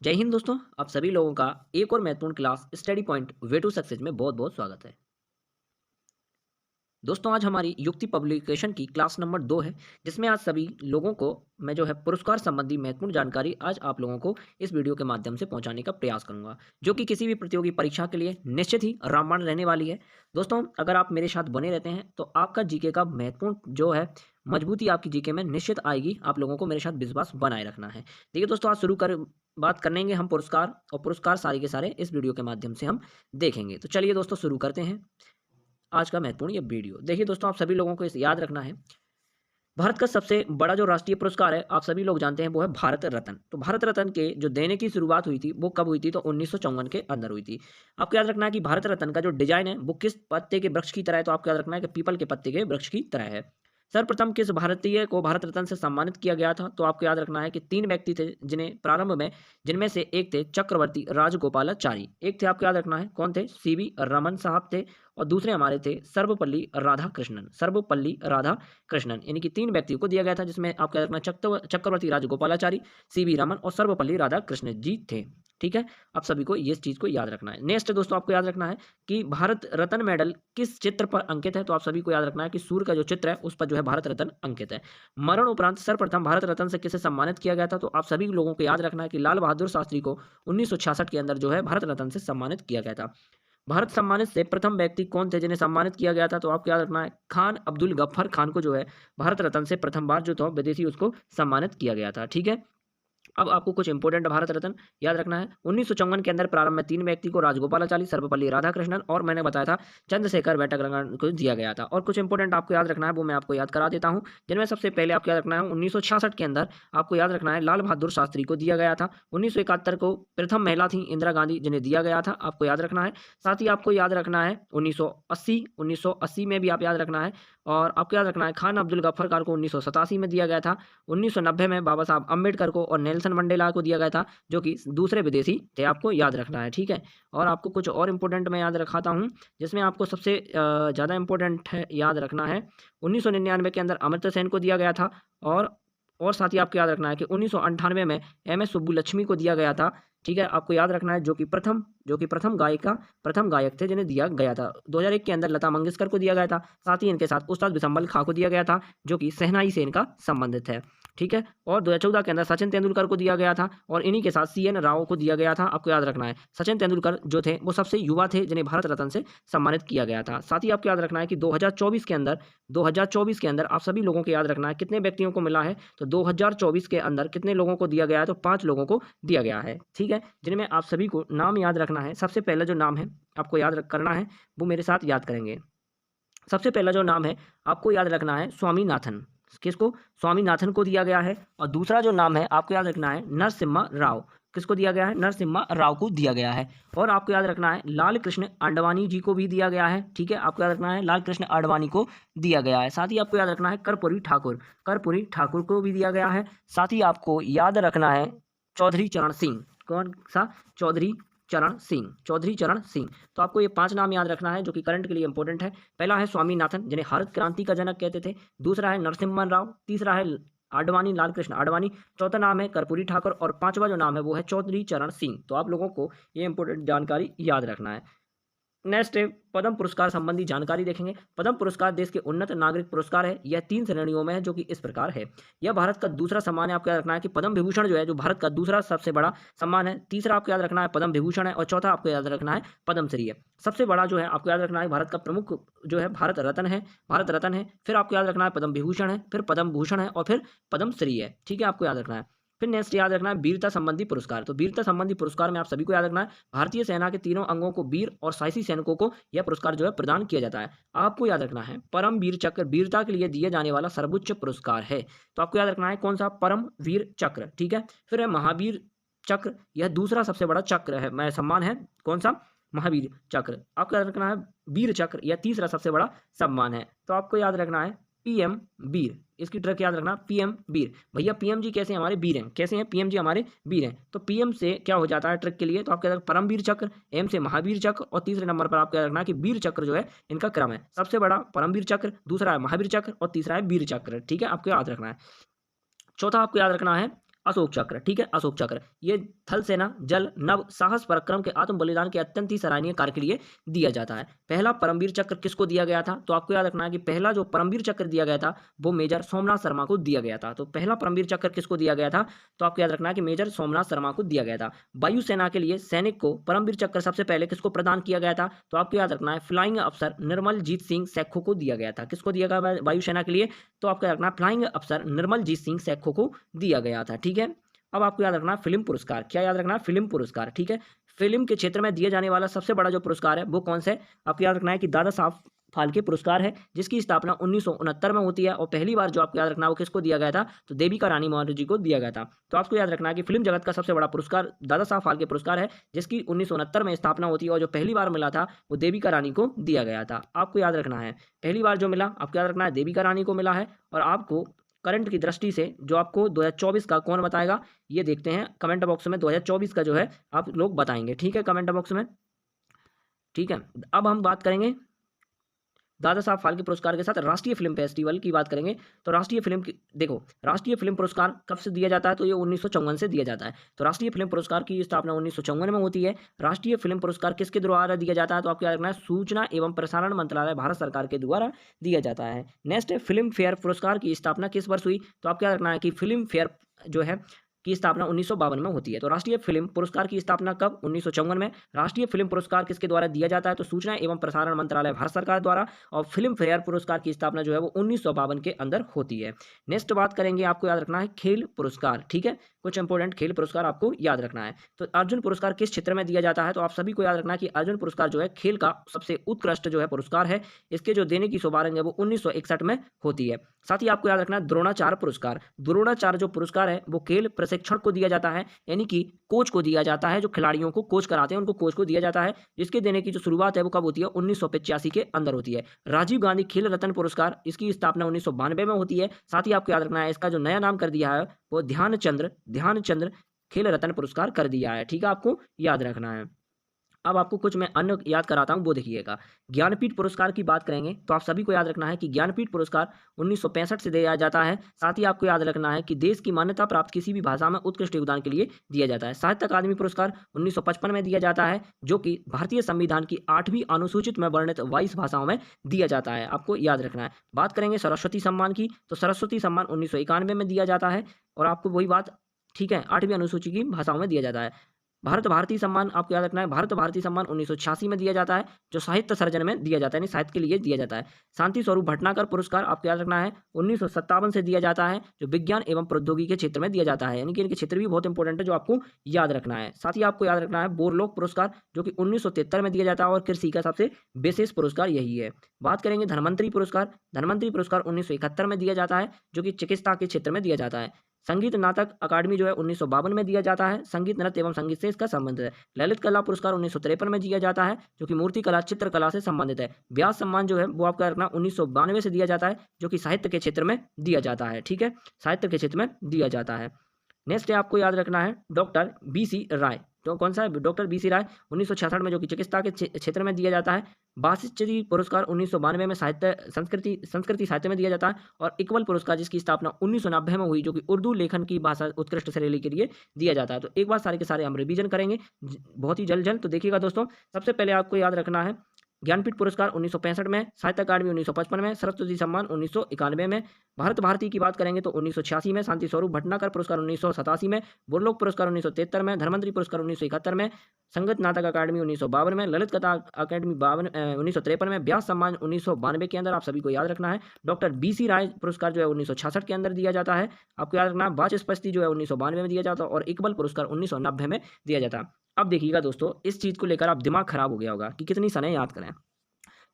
जय हिंद दोस्तों, आप सभी लोगों का एक और महत्वपूर्ण class study point way to success में बहुत बहुत स्वागत है। दोस्तों, आज हमारी युक्ति पब्लिकेशन की क्लास नंबर 2 है, जिसमें आज सभी लोगों को मैं जो है पुरस्कार संबंधी महत्वपूर्ण जानकारी आज आप लोगों को इस वीडियो के माध्यम से पहुंचाने का प्रयास करूंगा, जो कि किसी भी प्रतियोगी परीक्षा के लिए निश्चित ही रामबाण रहने वाली है। दोस्तों, अगर आप मेरे साथ बने रहते हैं तो आपका जीके का महत्वपूर्ण जो है मजबूती आपकी जीके में निश्चित आएगी। आप लोगों को मेरे साथ विश्वास बनाए रखना है। देखिए दोस्तों, आज शुरू कर बात करेंगे हम पुरस्कार, और पुरस्कार सारे के सारे इस वीडियो के माध्यम से हम देखेंगे। तो चलिए दोस्तों, शुरू करते हैं आज का महत्वपूर्ण ये वीडियो। देखिए दोस्तों, आप सभी लोगों को इसे याद रखना है, भारत का सबसे बड़ा जो राष्ट्रीय पुरस्कार है, आप सभी लोग जानते हैं, वो है भारत रत्न। तो भारत रत्न के जो देने की शुरुआत हुई थी, वो कब हुई थी? तो 1954 के अंदर हुई थी। आपको याद रखना है कि भारत रत्न का जो डिजाइन है वो किस पत्ते के वृक्ष की तरह है? तो आपको याद रखना है कि पीपल के पत्ते के वृक्ष की तरह है। सर्वप्रथम किस भारतीय को भारत रत्न से सम्मानित किया गया था? तो आपको याद रखना है कि 3 व्यक्ति थे जिन्हें प्रारंभ में, जिनमें से एक थे चक्रवर्ती राजगोपालाचारी, एक थे आपको याद रखना है कौन थे? सीवी रमन साहब थे, और दूसरे हमारे थे सर्वपल्ली राधाकृष्णन। सर्वपल्ली राधाकृष्णन, यानी कि 3 व्यक्तियों को दिया गया था, जिसमें आपको याद रखना चक्रवर्ती राजगोपालाचारी, सीवी रमन और सर्वपल्ली राधाकृष्णन जी थे। ठीक है, आप सभी को ये चीज को याद रखना है। नेक्स्ट दोस्तों, आपको याद रखना है कि भारत रत्न मेडल किस चित्र पर अंकित है? तो आप सभी को याद रखना है कि सूर्य का जो चित्र है उस पर जो है भारत रत्न अंकित है। मरण उपरांत सर्वप्रथम भारत रत्न से किसे सम्मानित किया गया था? तो आप सभी लोगों को याद रखना है कि लाल बहादुर शास्त्री को 1966 के अंदर जो है भारत रत्न से सम्मानित किया गया था। भारत सम्मानित से प्रथम व्यक्ति कौन थे जिन्हें सम्मानित किया गया था? तो आपको याद रखना है खान अब्दुल गफ्फर खान को जो है भारत रत्न से प्रथम बार जो था विदेशी उसको सम्मानित किया गया था। ठीक है, अब आपको कुछ इंपोर्टेंट भारत रत्न याद रखना है। 1954 के अंदर प्रारंभ में 3 व्यक्ति को राजगोपालाचारी, सर्वपल्ली राधाकृष्णन और मैंने बताया था चंद्रशेखर वेंकटरंगन को दिया गया था। और कुछ इंपोर्टेंट आपको याद रखना है, वो मैं आपको याद करा देता हूं, जिनमें सबसे पहले आपको याद रखना है 1966 के अंदर आपको याद रखना है लाल बहादुर शास्त्री को दिया गया था। 1971 को प्रथम महिला थी इंदिरा गांधी, जिन्हें दिया गया था, आपको याद रखना है। साथ ही आपको याद रखना है 1980 में भी आप याद रखना है। और आपको याद रखना है खान अब्दुल गफ्फर खान को 1987 में दिया गया था। 1990 में बाबा साहब अम्बेडकर को और नेल्सन मंडेला को दिया गया था, जो कि दूसरे विदेशी थे, आपको याद रखना है। ठीक है, और आपको कुछ और इंपॉर्टेंट मैं याद रखाता हूँ, जिसमें आपको सबसे ज़्यादा इंपॉर्टेंट है याद रखना है 1999 के अंदर अमर्त्य सेन को दिया गया था। और साथ ही आपको याद रखना है कि 1998 में एम एस सुब्बुलक्ष्मी को दिया गया था। ठीक है, आपको याद रखना है, जो कि प्रथम गायक थे जिन्हें दिया गया था। 2001 के अंदर लता मंगेशकर को दिया गया था। साथ ही इनके साथ उस्ताद बिस्मिल खां को दिया गया था, जो कि शहनाई से इनका संबंधित है। ठीक है, और 2014 के अंदर सचिन तेंदुलकर को दिया गया था, और इन्हीं के साथ सीएन राव को दिया गया था। आपको याद रखना है सचिन तेंदुलकर जो थे वो सबसे युवा थे जिन्हें भारत रत्न से सम्मानित किया गया था। साथ ही आपको याद रखना है कि 2024 के अंदर आप सभी लोगों को याद रखना है कितने व्यक्तियों को मिला है? तो 2024 के अंदर कितने लोगों को दिया गया है? तो 5 लोगों को दिया गया है। ठीक है, जिनमें आप सभी को नाम याद रखना है। सबसे पहला जो नाम है आपको करना है, वो मेरे साथ याद करेंगे। सबसे पहला जो नाम है आपको याद रखना है स्वामीनाथन। किसको? स्वामीनाथन को दिया गया है। और दूसरा जो नाम है आपको याद रखना है नरसिम्हा राव। किसको दिया गया है? नरसिम्हा राव को दिया गया है। और आपको याद रखना है लाल कृष्ण आडवाणी जी को भी दिया गया है। ठीक है, आपको याद रखना है लाल कृष्ण आडवाणी को दिया गया है। साथ ही आपको याद रखना है कर्पूरी ठाकुर को भी दिया गया है। साथ ही आपको याद रखना है चौधरी चरण सिंह। कौन सा? चौधरी चरण सिंह। तो आपको ये 5 नाम याद रखना है, जो कि करंट के लिए इंपॉर्टेंट है। पहला है स्वामीनाथन, जिन्हें हरित क्रांति का जनक कहते थे। दूसरा है नरसिम्हा राव। तीसरा है आडवाणी, लाल कृष्ण आडवाणी। चौथा नाम है कर्पूरी ठाकुर, और 5वां जो नाम है वो है चौधरी चरण सिंह। तो आप लोगों को ये इंपॉर्टेंट जानकारी याद रखना है। नेक्स्ट है पद्म पुरस्कार संबंधी जानकारी देखेंगे। पद्म पुरस्कार देश के उन्नत नागरिक पुरस्कार है। यह 3 श्रेणियों में है, जो कि इस प्रकार है। यह भारत का दूसरा सम्मान है। आपको याद रखना है कि पद्म विभूषण जो है, जो भारत का दूसरा सबसे बड़ा सम्मान है। तीसरा आपको याद रखना है पद्म विभूषण है, और चौथा आपको याद रखना है पद्मश्री है। सबसे बड़ा जो है आपको याद रखना है भारत का प्रमुख जो है भारत रत्न है। फिर आपको याद रखना है पद्म विभूषण है, फिर पद्म भूषण है, और फिर पद्मश्री है। ठीक है, आपको याद रखना है। फिर नेक्स्ट याद रखना है वीरता संबंधी पुरस्कार। तो वीरता संबंधी पुरस्कार में आप सभी को याद रखना है भारतीय सेना के तीनों अंगों को, वीर और साहसी सैनिकों को यह पुरस्कार जो है प्रदान किया जाता है। आपको याद रखना है परम वीर चक्र वीरता के लिए दिए जाने वाला सर्वोच्च पुरस्कार है। तो आपको याद रखना है कौन सा? परम वीर चक्र। ठीक है, फिर है महावीर चक्र। यह दूसरा सबसे बड़ा चक्र है, मैं सम्मान है। कौन सा? महावीर चक्र। आपको याद रखना है वीर चक्र, यह तीसरा सबसे बड़ा सम्मान है। तो आपको याद रखना है पीएम वीर। इसकी ट्रिक याद रखना, पीएम वीर। भैया पीएम जी कैसे हमारे वीर हैं? कैसे हैं पीएम जी हमारे वीर हैं? तो पीएम से क्या हो जाता है ट्रिक के लिए? तो आपको याद रखना परमवीर चक्र, एम से महावीर चक्र, और तीसरे नंबर पर आपको याद रखना कि वीर चक्र जो है इनका क्रम है। सबसे बड़ा परमवीर चक्र, दूसरा है महावीर चक्र, और तीसरा है वीर चक्र। ठीक है, आपको याद रखना है। चौथा आपको याद रखना है अशोक चक्र, ठीक है, अशोक चक्र ये थल सेना, जल, नभ, साहस, पराक्रम के आत्म बलिदान के अत्यंत ही सराहनीय कार्य के लिए दिया जाता है। पहला परमवीर चक्र किसको दिया गया था? तो आपको याद रखना है कि पहला जो परमवीर चक्र दिया गया था वो मेजर सोमनाथ शर्मा को दिया गया था। तो पहला परमवीर चक्र किसको दिया गया था? तो आपको याद रखना है कि मेजर सोमनाथ शर्मा को दिया गया था। वायुसेना के लिए सैनिक को परमवीर चक्र सबसे पहले किसको प्रदान किया गया था? तो आपको याद रखना है फ्लाइंग अफसर निर्मलजीत सिंह सैखो को दिया गया था। किसको दिया गया वायुसेना के लिए? तो आपको याद रखना है फ्लाइंग अफसर निर्मलजीत सिंह सैखो को दिया गया था, ठीक है। अब आपको याद रखना है फिल्म पुरस्कार, क्या याद रखना है? फिल्म पुरस्कार, ठीक है। फिल्म के क्षेत्र में दिए जाने वाला सबसे बड़ा जो पुरस्कार है वो कौन सा है? आपको याद रखना है कि दादा साहब फाल्के पुरस्कार है, जिसकी स्थापना 1969 में होती है और पहली बार जो आपको याद रखना है वो किसको दिया गया था? तो देविका रानी मौर्य जी को दिया गया था। तो आपको याद रखना है कि फिल्म जगत का सबसे बड़ा पुरस्कार दादा साहब फाल्के पुरस्कार है, जिसकी 1969 में स्थापना होती है और जो पहली बार मिला था वो देविका रानी को दिया गया था। आपको याद रखना है पहली बार जो मिला, आपको याद रखना है देविका रानी को मिला है। और आपको करंट की दृष्टि से जो आपको 2024 का कौन बताएगा, ये देखते हैं कमेंट बॉक्स में। 2024 का जो है आप लोग बताएंगे, ठीक है, कमेंट बॉक्स में, ठीक है। अब हम बात करेंगे दादा साहब फाल्के पुरस्कार के साथ राष्ट्रीय फिल्म फेस्टिवल की बात करेंगे। तो राष्ट्रीय फिल्म की देखो, राष्ट्रीय फिल्म पुरस्कार कब से दिया जाता है? तो ये 1954 से दिया जाता है। तो राष्ट्रीय फिल्म पुरस्कार की स्थापना 1954 में होती है। राष्ट्रीय फिल्म पुरस्कार किसके द्वारा दिया जाता है? तो आपको याद रखना है सूचना एवं प्रसारण मंत्रालय भारत सरकार के द्वारा दिया जाता है। नेक्स्ट है फिल्म फेयर पुरस्कार की स्थापना किस वर्ष हुई? तो आपको याद रखना है कि फिल्म फेयर जो है की स्थापना 1952 में होती है। तो राष्ट्रीय फिल्म पुरस्कार की स्थापना कब? 1954 में। राष्ट्रीय फिल्म पुरस्कार किसके द्वारा दिया जाता है? तो सूचना एवं प्रसारण मंत्रालय भारत सरकार द्वारा। और फिल्म फेयर पुरस्कार की स्थापना जो है वो 1952 के अंदर होती है। नेक्स्ट बात करेंगे, आपको याद रखना है खेल पुरस्कार, ठीक है, कुछ इंपॉर्टेंट खेल पुरस्कार आपको याद रखना है। तो अर्जुन पुरस्कार किस क्षेत्र में दिया जाता है? तो आप सभी को याद रखना है कि अर्जुन पुरस्कार जो है खेल का सबसे उत्कृष्ट जो है पुरस्कार है। इसके जो देने की शुभारंभ है वो 1961 में होती है। साथ ही आपको याद रखना है द्रोणाचार्य पुरस्कार। द्रोणाचार्य जो पुरस्कार है वो खेल प्रशिक्षण को दिया जाता है, यानी कि कोच को दिया जाता है, जो खिलाड़ियों को कोच कराते हैं उनको कोच को दिया जाता है। जिसके देने की जो शुरुआत है वो कब होती है? 1985 के अंदर होती है। राजीव गांधी खेल रत्न पुरस्कार, इसकी स्थापना 1992 में होती है। साथ ही आपको याद रखना है इसका जो नया नाम कर दिया है वो ध्यानचंद्र खेल रत्न पुरस्कार कर दिया है, ठीक है, आपको याद रखना है। अब आपको कुछ मैं अन्य याद कराता हूँ, वो देखिएगा। ज्ञानपीठ पुरस्कार की बात करेंगे तो आप सभी को याद रखना है कि ज्ञानपीठ पुरस्कार 1965 से दिया जाता है। साथ ही आपको याद रखना है कि देश की मान्यता प्राप्त किसी भी भाषा में उत्कृष्ट योगदान के लिए दिया जाता है। साहित्य अकादमी पुरस्कार 1955 में दिया जाता है, जो कि भारतीय संविधान की 8वीं अनुसूचित में वर्णित 22 भाषाओं में दिया जाता है, आपको याद रखना है। बात करेंगे सरस्वती सम्मान की, तो सरस्वती सम्मान 1991 में दिया जाता है और आपको वही बात, ठीक है, 8वीं अनुसूची की भाषाओं में दिया जाता है। भारत भारती सम्मान आपको याद रखना है, भारत भारती सम्मान 1986 में दिया जाता है, जो साहित्य सर्जन में दिया जाता है, यानी साहित्य के लिए दिया जाता है। शांति स्वरूप भटनागर पुरस्कार आपको याद रखना है 1957 से दिया जाता है, जो विज्ञान एवं प्रौद्योगिकी के क्षेत्र में दिया जाता है, यानी कि इनके क्षेत्र भी बहुत इंपॉर्टेंट है जो आपको याद रखना है। साथ ही आपको याद रखना है बोरलोक पुरस्कार, जो कि 1973 में दिया जाता है और कृषि का सबसे विशेष पुरस्कार यही है। बात करेंगे धन्वंतरी पुरस्कार, धन्वंतरी पुरस्कार 1971 में दिया जाता है, जो कि चिकित्सा के क्षेत्र में दिया जाता है। संगीत नाटक अकादमी जो है 1952 में दिया जाता है, संगीत नृत्य एवं संगीत से इसका संबंध है। ललित कला पुरस्कार 1953 में दिया जाता है, जो कि मूर्ति कला चित्रकला से संबंधित है। व्यास सम्मान जो है वो आपका रखना 1992 से दिया जाता है, जो कि साहित्य के क्षेत्र में दिया जाता है, ठीक है, साहित्य के क्षेत्र में दिया जाता है। नेक्स्ट है आपको याद रखना है डॉक्टर BC राय, तो कौन सा है? डॉक्टर BC राय 1966 में, जो कि चिकित्सा के क्षेत्र में दिया जाता है। वासिष्ठी पुरस्कार 1992 में साहित्य संस्कृति साहित्य में दिया जाता है। और इकबल पुरस्कार जिसकी स्थापना 1990 में हुई, जो कि उर्दू लेखन की भाषा उत्कृष्ट शैली के लिए दिया जाता है। तो एक बार सारे के सारे हम रिवीजन करेंगे बहुत ही जल्द। तो देखिएगा दोस्तों, सबसे पहले आपको याद रखना है ज्ञानपीठ पुरस्कार 1965 में, साहित्य अकादमी 1955 में, सरस्वती सम्मान 1991 में, भारत भारती की बात करेंगे तो 1986 में, शांति स्वरूप भटनागर पुरस्कार 1987 में, बोरलोक पुरस्कार 1973 में, धर्मंतरी पुरस्कार 1971 में, संगीत नाटक अकादमी 1952 में, ललित कथा अकादमी 1953 में, व्यास सम्मान 1992 के अंदर, आप सभी को याद रखना है। डॉक्टर BC राय पुरस्कार जो है 1966 के अंदर दिया जाता है, आपको याद रखना है। वाचस्पति जो है 1992 में दिया जाता है और इकबल पुरस्कार 1990 में दिया जाता है। अब देखिएगा दोस्तों, इस चीज़ को लेकर आप दिमाग खराब हो गया होगा कि कितनी सने याद करें।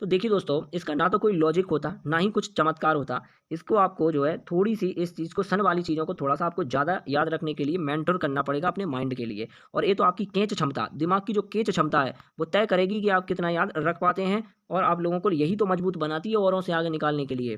तो देखिए दोस्तों, इसका ना तो कोई लॉजिक होता, ना ही कुछ चमत्कार होता। इसको आपको जो है थोड़ी सी इस चीज़ को, सन वाली चीज़ों को थोड़ा सा आपको ज़्यादा याद रखने के लिए मेंटर करना पड़ेगा अपने माइंड के लिए। और ये तो आपकी केंच क्षमता, दिमाग की जो केंच क्षमता है वो तय करेगी कि आप कितना याद रख पाते हैं, और आप लोगों को यही तो मजबूत बनाती है औरों से आगे निकालने के लिए।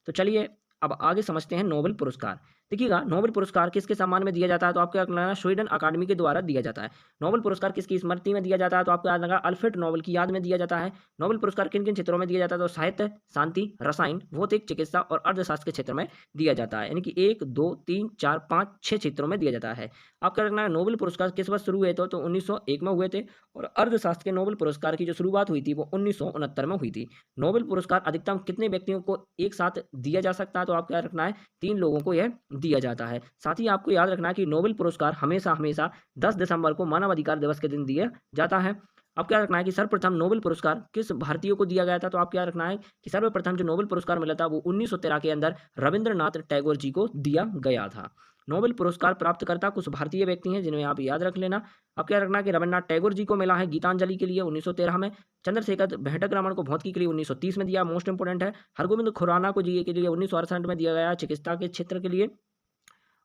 तो चलिए अब आगे समझते हैं नोबेल पुरस्कार। देखिएगा नोबेल पुरस्कार किसके सम्मान में दिया जाता है, तो आपको याद रखना है स्वीडन अकादमी के द्वारा दिया जाता है। नोबेल पुरस्कार किसकी स्मृति में दिया जाता है, तो आपको याद रखना अल्फ्रेड नोबेल की याद में दिया जाता है। नोबेल पुरस्कार किन किन क्षेत्रों में दिया जाता है, तो साहित्य, शांति, रसायन, भौतिक, चिकित्सा और अर्थशास्त्र के क्षेत्र में दिया जाता है। यानी कि 1, 2, 3, 4, 5, 6 क्षेत्रों में दिया जाता है। आपका रखना है नोबेल पुरस्कार किस वर्ष शुरू हुए थे, तो 1901 में हुए थे और अर्थशास्त्र के नोबेल पुरस्कार की जो शुरुआत हुई थी वो 1969 में हुई थी। नोबेल पुरस्कार अधिकतम कितने व्यक्तियों को एक साथ दिया जा सकता है, तो आपको याद रखना है 3 लोगों को यह दिया जाता है। साथ ही आपको याद रखना है कि नोबेल पुरस्कार हमेशा हमेशा 10 दिसंबर को मानव अधिकार दिवस के दिन दिया जाता है। आपको याद रखना है कि सर्वप्रथम नोबेल पुरस्कार किस भारतीय को दिया गया था, तो आपको याद रखना है कि सर्वप्रथम जो नोबेल पुरस्कार मिला था वो 1913 के अंदर रविंद्रनाथ टैगोर जी को दिया गया था। नोबेल पुरस्कार प्राप्तकर्ता कुछ भारतीय व्यक्ति हैं जिन्हें आप याद रख लेना। आपको याद रखना है कि रविन्द्रनाथ टैगोर जी को मिला है गीतांजलि के लिए 1913 में, चंद्रशेखर भेटक रमन को भौतिकी के लिए 1930 में दिया, मोस्ट इंपोर्टेंट है। हरगोविंद खुराना को जीए के लिए 1968 में दिया गया चिकित्सा के क्षेत्र के लिए।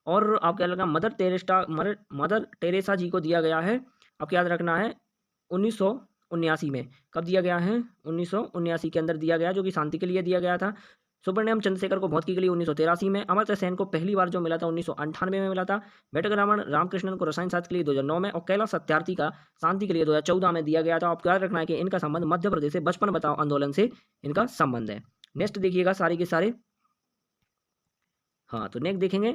और आपको याद रखना मदर टेरेसा जी को दिया गया है, आपको याद रखना है 1979 में। कब दिया गया है, 1979 के अंदर दिया गया, जो कि शांति के लिए दिया गया था। सुब्रमण्यम चंद्रशेखर को भौतिकी के लिए 1983 में, अमर्त्य सेन को पहली बार जो मिला था 1998 में मिला था, भेटक रमन रामकृष्णन को रसायन शास्त्र के लिए 2009 में और कैलाश सत्यार्थी का शांति के लिए 2014 में दिया गया था। आपको याद रखना है कि इनका संबंध मध्य प्रदेश से बचपन बचाओ आंदोलन से इनका संबंध है। नेक्स्ट देखिएगा सारे के सारे। हाँ, तो नेक्स्ट देखेंगे।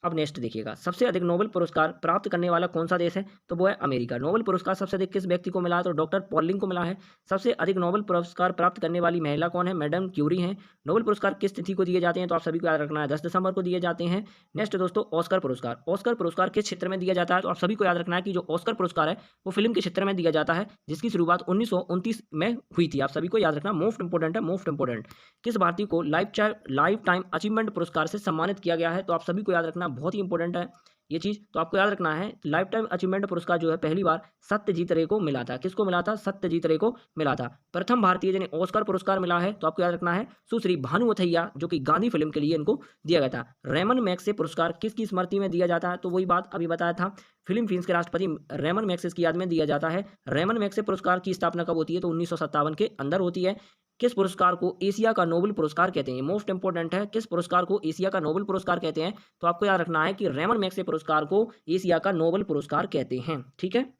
अब नेक्स्ट देखिएगा सबसे अधिक नोबेल पुरस्कार प्राप्त करने वाला कौन सा देश है, तो वो है अमेरिका। नोबेल पुरस्कार सबसे अधिक किस व्यक्ति को मिला है, तो डॉक्टर पॉलिंग को मिला है। सबसे अधिक नोबेल पुरस्कार प्राप्त करने वाली महिला कौन है, मैडम क्यूरी हैं। नोबेल पुरस्कार किस तिथि को दिए जाते हैं, तो आप सभी को याद रखना है 10 दिसंबर को दिए जाते हैं। नेक्स्ट दोस्तों ऑस्कर पुरस्कार। ऑस्कर पुरस्कार किस क्षेत्र में दिया जाता है, तो आप सभी को याद रखना है कि जो ऑस्कर पुरस्कार है वो फिल्म के क्षेत्र में दिया जाता है, जिसकी शुरुआत 1929 में हुई थी। आप सभी को याद रखना, मोस्ट इंपोर्टेंट है, मोस्ट इंपोर्टेंट। किस भारतीय को लाइफ टाइम अचीवमेंट पुरस्कार से सम्मानित किया गया है, तो आप सभी को याद रखना, बहुत ही इंपॉर्टेंट है ये चीज। तो आपको याद रखना है लाइफ टाइम अचीवमेंट पुरस्कार जो है पहली बार सत्यजीत रे को मिला था। किसको मिला था, सत्यजीत रे को मिला था। प्रथम भारतीय जिन्हें ऑस्कर पुरस्कार मिला है, तो आपको याद रखना है सुश्री भानु अथैया, जो कि गांधी फिल्म के लिए इनको दिया गया था। रेमन मैग्सेसे पुरस्कार किसकी स्मृति में दिया जाता है, तो वही बात अभी बताया था, फिलीपींस के राष्ट्रपति रेमन मैग्सेसे की याद में दिया जाता है। रेमन मैग्सेसे पुरस्कार की स्थापना कब होती है, तो 1957 के अंदर होती है। किस पुरस्कार को एशिया का नोबेल पुरस्कार कहते हैं, मोस्ट इंपोर्टेंट है, किस पुरस्कार को एशिया का नोबेल पुरस्कार कहते हैं, तो आपको याद रखना है कि रेमन मैग्सेसे पुरस्कार को एशिया का नोबेल पुरस्कार कहते हैं। ठीक है,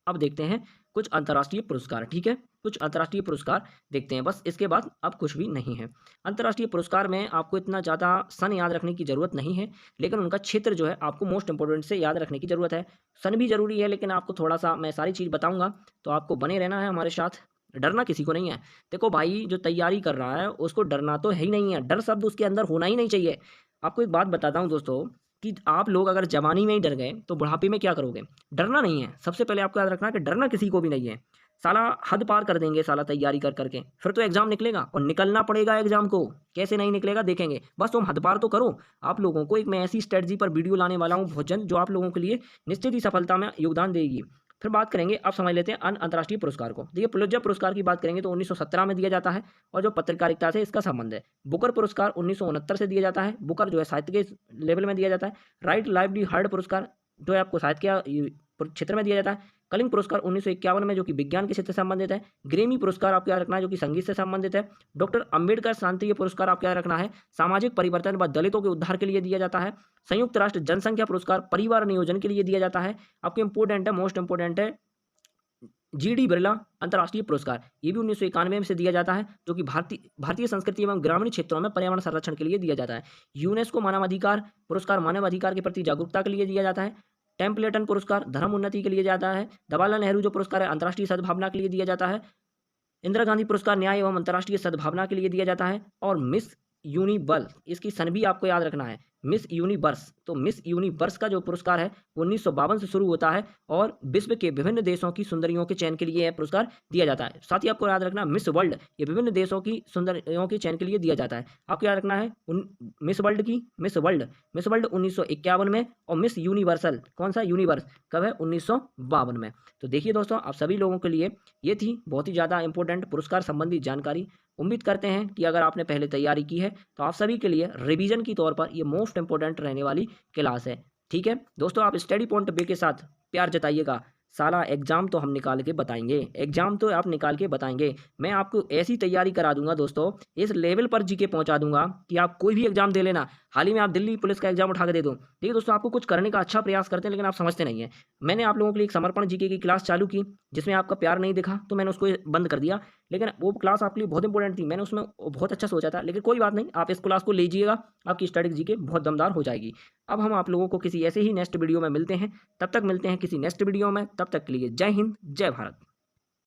अब देखते हैं कुछ अंतर्राष्ट्रीय पुरस्कार। ठीक है, कुछ अंतर्राष्ट्रीय पुरस्कार देखते हैं, बस इसके बाद अब कुछ भी नहीं है। अंतर्राष्ट्रीय पुरस्कार में आपको इतना ज़्यादा सन याद रखने की जरूरत नहीं है, लेकिन उनका क्षेत्र जो है आपको मोस्ट इंपोर्टेंट से याद रखने की जरूरत है। सन भी जरूरी है, लेकिन आपको थोड़ा सा मैं सारी चीज़ बताऊंगा, तो आपको बने रहना है हमारे साथ, डरना किसी को नहीं है। देखो भाई, जो तैयारी कर रहा है उसको डरना तो है ही नहीं है, डर शब्द उसके अंदर होना ही नहीं चाहिए। आपको एक बात बताता हूँ दोस्तों कि आप लोग अगर जवानी में ही डर गए तो बुढ़ापे में क्या करोगे। डरना नहीं है, सबसे पहले आपको याद रखना है कि डरना किसी को भी नहीं है। साला हद पार कर देंगे साला तैयारी कर करके, फिर तो एग्जाम निकलेगा और निकलना पड़ेगा एग्जाम को। कैसे नहीं निकलेगा देखेंगे, बस तुम हद पार तो करो। आप लोगों को एक मैं ऐसी स्ट्रेटजी पर वीडियो लाने वाला हूँ भोजन, जो आप लोगों के लिए निश्चित ही सफलता में योगदान देगी। फिर बात करेंगे, अब समझ लेते हैं अन्य अंतर्राष्ट्रीय पुरस्कार को। देखिए पुलित्जर पुरस्कार की बात करेंगे तो 1917 में दिया जाता है और जो पत्रकारिता से इसका संबंध है। बुकर पुरस्कार 1969 से दिया जाता है, बुकर जो है साहित्य के लेवल में दिया जाता है। राइट लाइवलीहुड पुरस्कार जो है आपको साहित्य के क्षेत्र में दिया जाता है। कलिंग पुरस्कार 1951 में, जो कि विज्ञान के क्षेत्र से संबंधित है। ग्रेमी पुरस्कार आपको याद रखना है, जो कि संगीत से संबंधित है। डॉक्टर अंबेडकर शांति पुरस्कार आपको याद रखना है, सामाजिक परिवर्तन व दलितों के उद्धार के लिए दिया जाता है। संयुक्त राष्ट्र जनसंख्या पुरस्कार परिवार नियोजन के लिए दिया जाता है। आपको इंपोर्टेंट है, मोस्ट इंपोर्टेंट है, जीडी बिरला अंतर्राष्ट्रीय पुरस्कार, ये भी 1991 में से दिया जाता है, जो कि भारतीय संस्कृति एवं ग्रामीण क्षेत्रों में पर्यावरण संरक्षण के लिए दिया जाता है। यूनेस्को मानवाधिकार पुरस्कार मानव अधिकार के प्रति जागरूकता के लिए दिया जाता है। टेम्पलेटन पुरस्कार धर्म उन्नति के लिए जाता है। जवाहरलाल नेहरू जो पुरस्कार है अंतर्राष्ट्रीय सद्भावना के लिए दिया जाता है। इंदिरा गांधी पुरस्कार न्याय एवं अंतर्राष्ट्रीय सद्भावना के लिए दिया जाता है। और मिस यूनिवर्स, इसकी सन भी आपको याद रखना है, मिस यूनिवर्स। तो मिस यूनिवर्स का जो पुरस्कार है 1952 से शुरू होता है और विश्व के विभिन्न देशों की सुंदरियों के चयन के लिए यह पुरस्कार दिया जाता है। साथ ही आपको याद रखना मिस वर्ल्ड, ये विभिन्न देशों की सुंदरियों के चयन के लिए दिया जाता है। आपको याद रखना है मिस वर्ल्ड 1951 में, और मिस यूनिवर्सल कौन सा यूनिवर्स कब है, 1952 में। तो देखिए दोस्तों, आप सभी लोगों के लिए ये थी बहुत ही ज़्यादा इंपॉर्टेंट पुरस्कार संबंधी जानकारी। उम्मीद करते हैं कि अगर आपने पहले तैयारी की है तो आप सभी के लिए रिवीजन की तौर पर ये मोस्ट इंपोर्टेंट रहने वाली क्लास है। ठीक है दोस्तों, आप स्टडी पॉइंट बे के साथ प्यार जताइएगा, साला एग्ज़ाम तो हम निकाल के बताएँगे, एग्ज़ाम तो आप निकाल के बताएँगे। मैं आपको ऐसी तैयारी करा दूँगा दोस्तों, इस लेवल पर जीके पहुँचा दूँगा कि आप कोई भी एग्ज़ाम दे लेना। हाल ही में आप दिल्ली पुलिस का एग्ज़ाम उठा के दे दो। देखिए दोस्तों, आपको कुछ करने का अच्छा प्रयास करते हैं, लेकिन आप समझते नहीं हैं। मैंने आप लोगों के लिए एक समर्पण जीके की क्लास चालू की, जिसमें आपका प्यार नहीं दिखा, तो मैंने उसको बंद कर दिया। लेकिन वो क्लास आपके लिए बहुत इंपॉर्टेंट थी। मैंने उसमें बहुत अच्छा सोचा था, लेकिन कोई बात नहीं, आप इस क्लास को लीजिएगा, आपकी स्टडीज़ जीके बहुत दमदार हो जाएगी। अब हम आप लोगों को किसी ऐसे ही नेक्स्ट वीडियो में मिलते हैं। तब तक मिलते हैं किसी नेक्स्ट वीडियो में। तब तक के लिए जय हिंद, जय भारत।